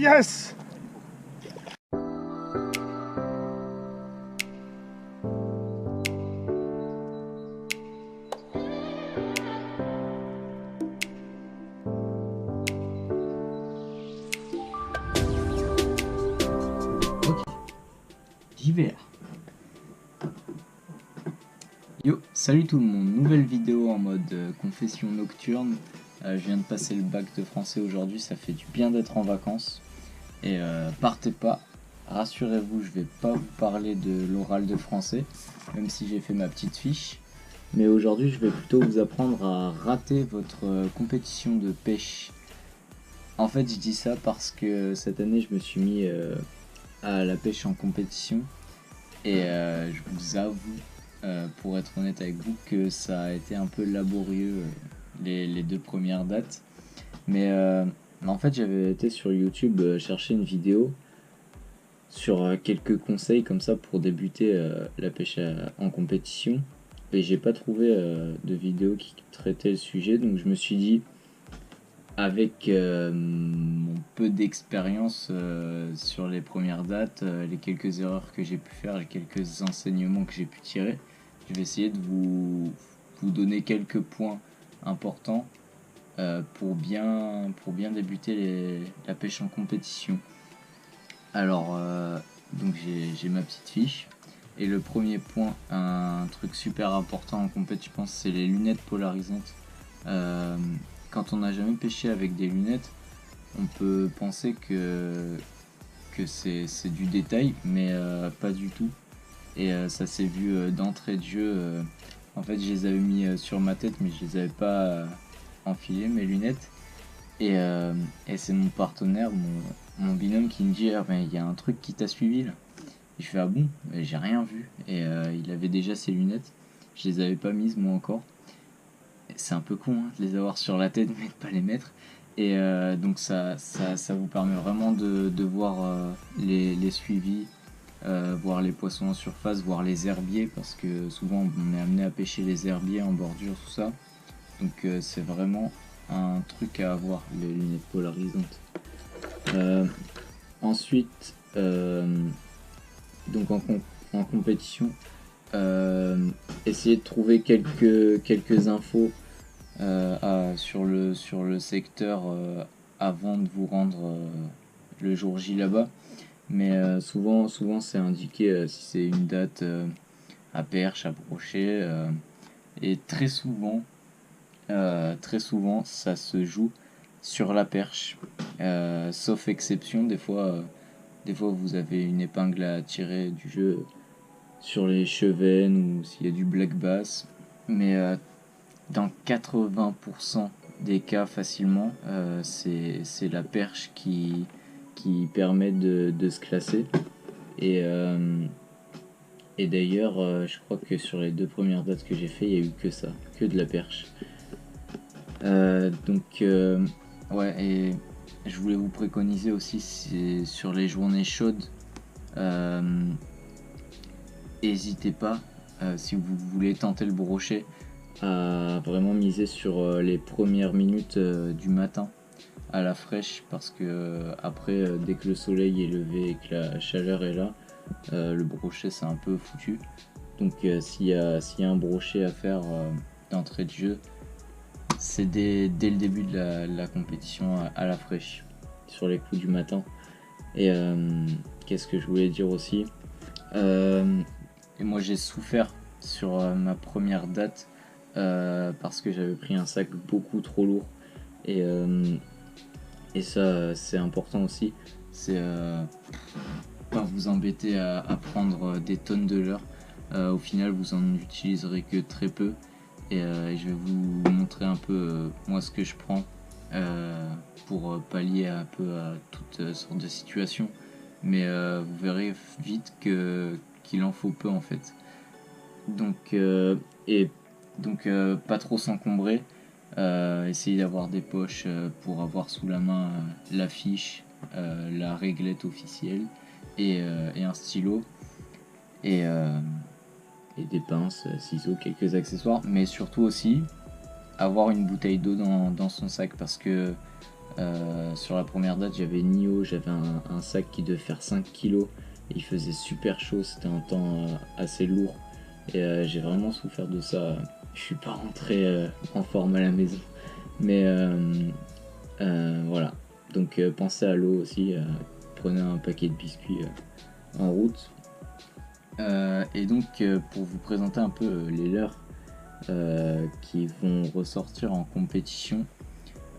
Yes! Ok, j'y vais là. Yo, salut tout le monde, nouvelle vidéo en mode confession nocturne. Je viens de passer le bac de français aujourd'hui, ça fait du bien d'être en vacances. Et partez pas, rassurez-vous, je vais pas vous parler de l'oral de français, même si j'ai fait ma petite fiche. Mais aujourd'hui, je vais plutôt vous apprendre à rater votre compétition de pêche. En fait, je dis ça parce que cette année, je me suis mis à la pêche en compétition. Et je vous avoue, pour être honnête avec vous, que ça a été un peu laborieux les deux premières dates. Mais en fait, j'avais été sur YouTube chercher une vidéo sur quelques conseils comme ça pour débuter la pêche en compétition. Et j'ai pas trouvé de vidéo qui traitait le sujet, donc je me suis dit, avec mon peu d'expérience sur les premières dates, les quelques erreurs que j'ai pu faire, les quelques enseignements que j'ai pu tirer, je vais essayer de vous donner quelques points importants pour bien débuter la pêche en compétition. Alors, donc j'ai ma petite fiche. Et le premier point, un truc super important en compétition, je pense, c'est les lunettes polarisantes. Quand on n'a jamais pêché avec des lunettes, on peut penser que c'est du détail, mais pas du tout. Et ça s'est vu d'entrée de jeu. En fait, je les avais mis sur ma tête, mais je les avais pas enfilées, mes lunettes. Et c'est mon partenaire, mon binôme, qui me dit: ah ben, il y a un truc qui t'a suivi là. Et je fais: ah bon? Et j'ai rien vu. Et il avait déjà ses lunettes. Je les avais pas mises moi encore. C'est un peu con hein, de les avoir sur la tête mais de pas les mettre. Et donc ça vous permet vraiment de voir les suivis, voir les poissons en surface, voir les herbiers, parce que souvent on est amené à pêcher les herbiers en bordure, tout ça. Donc c'est vraiment un truc à avoir, les lunettes polarisantes. Ensuite, donc en compétition, essayez de trouver quelques infos sur le secteur avant de vous rendre le jour J là-bas. Mais souvent c'est indiqué si c'est une date à perche, à brochet. Et très souvent, ça se joue sur la perche. Sauf exception, des fois vous avez une épingle à tirer du jeu sur les chevennes ou s'il y a du black bass. Mais dans 80% des cas facilement, c'est la perche qui permet de se classer. Et, et d'ailleurs, je crois que sur les deux premières dates que j'ai fait, il n'y a eu que ça, que de la perche. Donc, ouais, et je voulais vous préconiser aussi sur les journées chaudes, n'hésitez pas, si vous voulez tenter le brochet, à vraiment miser sur les premières minutes du matin à la fraîche, parce que après, dès que le soleil est levé et que la chaleur est là, le brochet c'est un peu foutu. Donc s'il y a un brochet à faire d'entrée de jeu, c'est dès le début de la compétition à la fraîche, sur les coups du matin. Et qu'est-ce que je voulais dire aussi, et moi j'ai souffert sur ma première date parce que j'avais pris un sac beaucoup trop lourd. Et ça c'est important aussi, c'est pas vous embêter à prendre des tonnes de leurre. Au final vous en utiliserez que très peu. Et je vais vous montrer un peu moi ce que je prends pour pallier un peu à toutes sortes de situations. Mais vous verrez vite qu'il en faut peu en fait. Donc, pas trop s'encombrer. Essayer d'avoir des poches pour avoir sous la main l'affiche, la réglette officielle et un stylo. Et des pinces, ciseaux, quelques accessoires, mais surtout aussi avoir une bouteille d'eau dans son sac, parce que Sur la première date, j'avais Nio, j'avais un sac qui devait faire 5 kilos. Et il faisait super chaud, c'était un temps assez lourd. Et j'ai vraiment souffert de ça. Je suis pas rentré en forme à la maison. Mais voilà. Donc pensez à l'eau aussi. Prenez un paquet de biscuits en route. Et donc pour vous présenter un peu les leurres qui vont ressortir en compétition.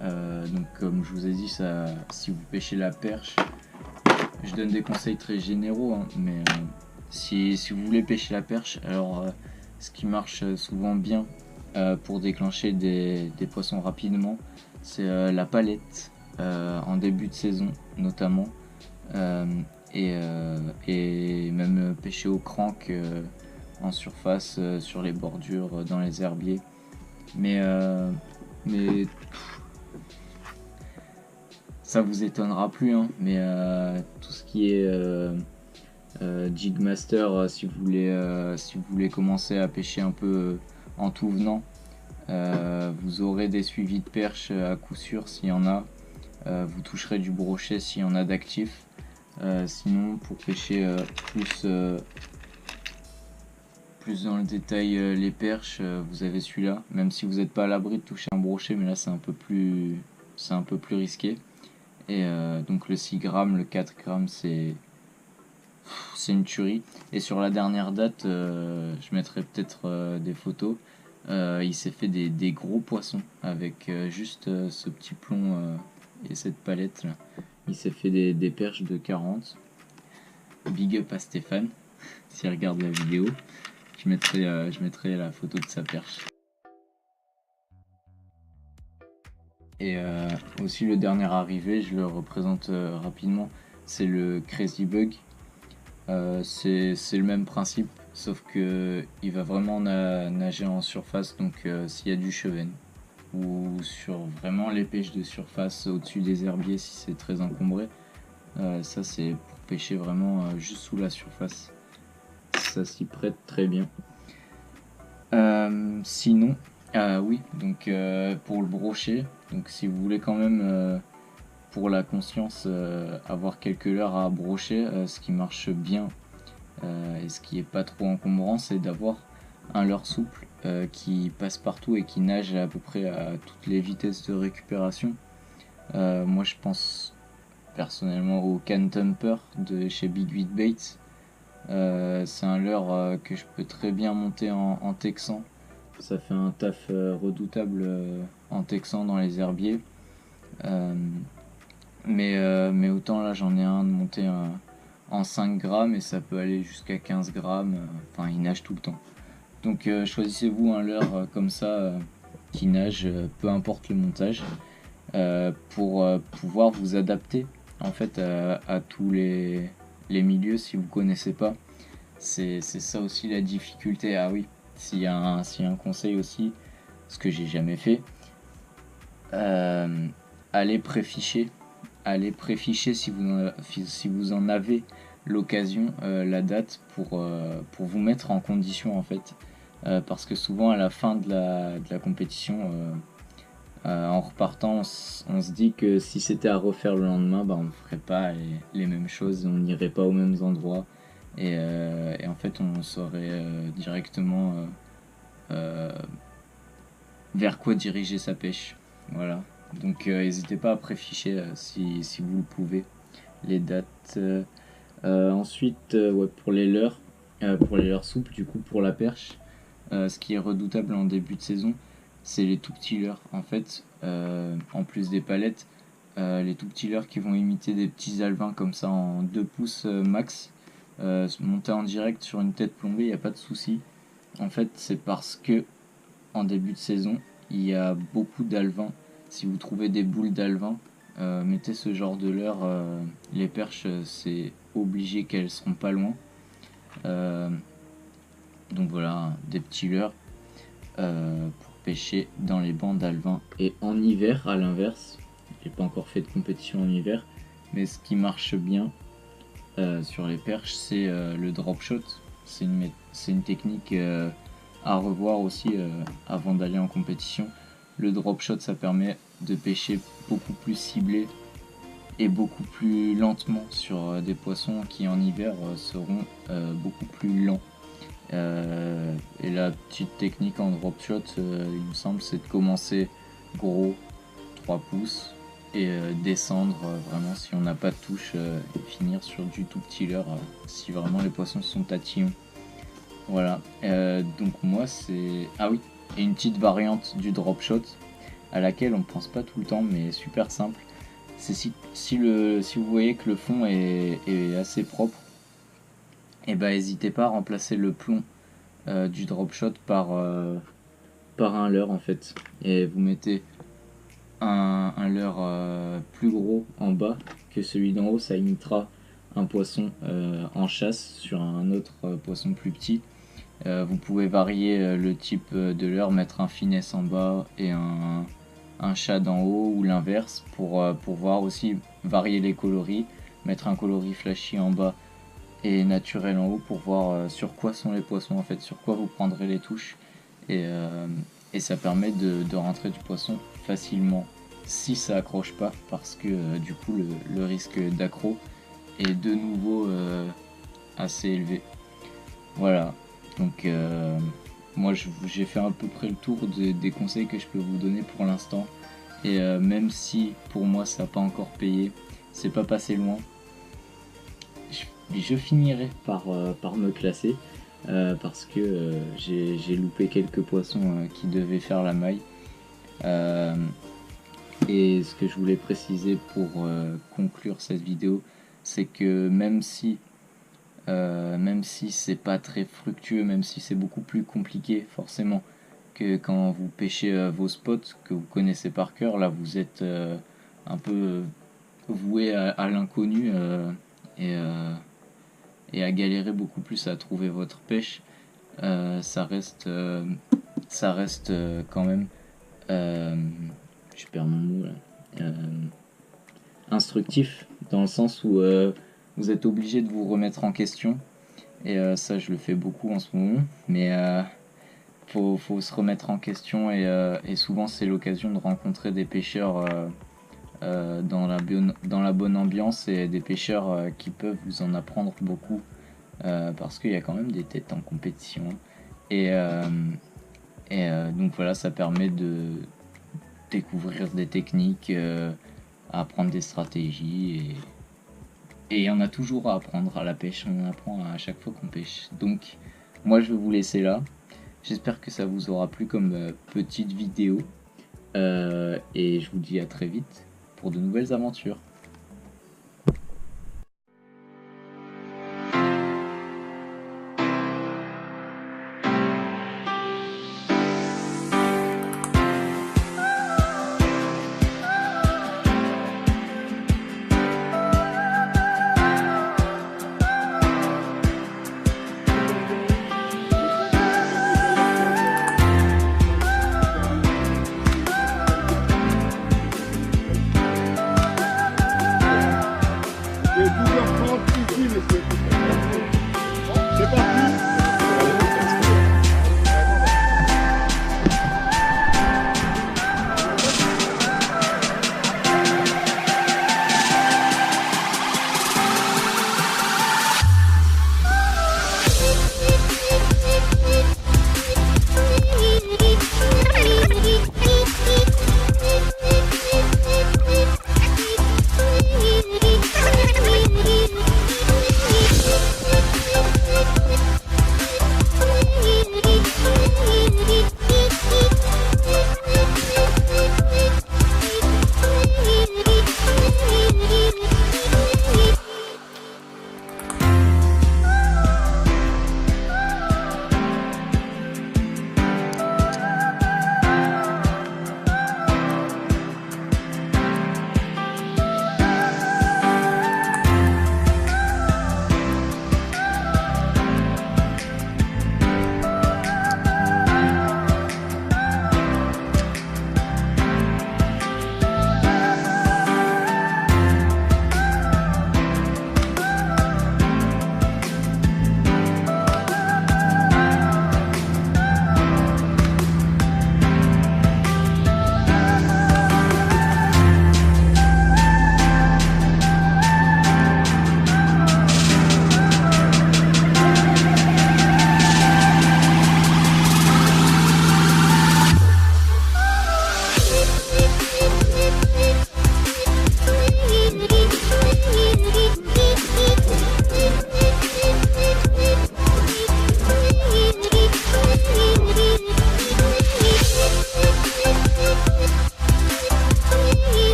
Donc comme je vous ai dit, ça, si vous pêchez la perche, je donne des conseils très généraux, hein, mais si vous voulez pêcher la perche, alors ce qui marche souvent bien pour déclencher des poissons rapidement, c'est la palette en début de saison notamment, et même pêcher au crank en surface, sur les bordures, dans les herbiers. Mais ça vous étonnera plus, hein, mais tout ce qui est Jigmaster, si vous voulez commencer à pêcher un peu en tout venant, vous aurez des suivis de perches à coup sûr s'il y en a. Vous toucherez du brochet s'il y en a d'actifs. Sinon, pour pêcher plus dans le détail les perches, vous avez celui-là. Même si vous n'êtes pas à l'abri de toucher un brochet, mais là c'est un peu plus risqué. Et donc le 6 grammes, le 4 grammes, c'est une tuerie. Et sur la dernière date, je mettrai peut-être des photos. Il s'est fait des gros poissons avec juste ce petit plomb et cette palette là. Il s'est fait des perches de 40. Big up à Stéphane, s'il regarde la vidéo. Je mettrai la photo de sa perche. Et aussi le dernier arrivé, je le représente rapidement, c'est le Crazy Bug. C'est le même principe, sauf que il va vraiment nager en surface, donc s'il y a du chevenne, ou sur vraiment les pêches de surface au-dessus des herbiers si c'est très encombré. Ça c'est pour pêcher vraiment juste sous la surface. Ça s'y prête très bien. Sinon, oui, donc pour le brochet, donc si vous voulez quand même pour la conscience avoir quelques leurres à brocher, ce qui marche bien et ce qui est pas trop encombrant, c'est d'avoir un leurre souple qui passe partout et qui nage à peu près à toutes les vitesses de récupération. Moi je pense personnellement au Can Thumper de chez Big Wheat Baits. C'est un leurre que je peux très bien monter en texan. Ça fait un taf redoutable en texan dans les herbiers. Mais autant là j'en ai un de monté en 5 grammes et ça peut aller jusqu'à 15 grammes. Enfin, il nage tout le temps. Donc choisissez-vous un leurre comme ça qui nage, peu importe le montage, pour pouvoir vous adapter en fait à tous les milieux si vous connaissez pas. C'est ça aussi la difficulté. Ah oui, s'il y a un conseil aussi, ce que j'ai jamais fait, allez préficher si vous en avez l'occasion, la date pour vous mettre en condition en fait, parce que souvent à la fin de la compétition, en repartant on se dit que si c'était à refaire le lendemain, bah, on ne ferait pas les mêmes choses, on n'irait pas aux mêmes endroits et en fait on saurait directement vers quoi diriger sa pêche. Voilà. Donc n'hésitez pas à préficher si vous le pouvez les dates. Ensuite, ouais, pour les leurres souples, du coup pour la perche, ce qui est redoutable en début de saison, c'est les tout petits leurres. En fait, en plus des palettes, les tout petits leurres qui vont imiter des petits alevins comme ça en 2 pouces max, monter en direct sur une tête plombée, il n'y a pas de souci. En fait, c'est parce que en début de saison, il y a beaucoup d'alevins. Si vous trouvez des boules d'alevins, mettez ce genre de leurre. Les perches, c'est obligé qu'elles seront pas loin. Donc voilà, des petits leurres pour pêcher dans les bancs d'alevins. Et en hiver, à l'inverse, j'ai pas encore fait de compétition en hiver, mais ce qui marche bien sur les perches, c'est le drop shot. C'est une technique à revoir aussi avant d'aller en compétition. Le drop shot, ça permet de pêcher beaucoup plus ciblé et beaucoup plus lentement sur des poissons qui en hiver seront beaucoup plus lents. Et la petite technique en drop shot, il me semble, c'est de commencer gros, 3 pouces, et descendre vraiment si on n'a pas de touche, et finir sur du tout petit leurre si vraiment les poissons sont tatillons. Voilà, donc moi c'est... Ah oui, et une petite variante du drop shot à laquelle on pense pas tout le temps mais super simple, c'est si vous voyez que le fond est assez propre, et bah n'hésitez pas à remplacer le plomb du drop shot par un leurre en fait, et vous mettez un leurre plus gros en bas que celui d'en haut, ça imitera un poisson en chasse sur un autre poisson plus petit. Vous pouvez varier le type de leurre, mettre un finesse en bas et un shad en haut, ou l'inverse, pour pouvoir aussi varier les coloris, mettre un coloris flashy en bas et naturel en haut pour voir sur quoi sont les poissons en fait, sur quoi vous prendrez les touches, et ça permet de rentrer du poisson facilement si ça accroche pas, parce que du coup le risque d'accro est de nouveau assez élevé. Voilà, donc moi j'ai fait à peu près le tour des conseils que je peux vous donner pour l'instant, et même si pour moi ça n'a pas encore payé, c'est pas passé loin, je finirai par me classer parce que j'ai loupé quelques poissons qui devaient faire la maille. Et ce que je voulais préciser pour conclure cette vidéo, c'est que même si c'est pas très fructueux, même si c'est beaucoup plus compliqué forcément que quand vous pêchez vos spots que vous connaissez par cœur, là vous êtes un peu voué à l'inconnu, et à galérer beaucoup plus à trouver votre pêche. Ça reste quand même, je perds mon mot là, instructif, dans le sens où vous êtes obligé de vous remettre en question, et ça je le fais beaucoup en ce moment, mais faut se remettre en question, et souvent c'est l'occasion de rencontrer des pêcheurs dans la bonne ambiance, et des pêcheurs qui peuvent vous en apprendre beaucoup, parce qu'il y a quand même des têtes en compétition, et donc voilà, ça permet de découvrir des techniques, apprendre des stratégies, et il y en a toujours à apprendre à la pêche, on en apprend à chaque fois qu'on pêche. Donc moi je vais vous laisser là, j'espère que ça vous aura plu comme petite vidéo, et je vous dis à très vite pour de nouvelles aventures.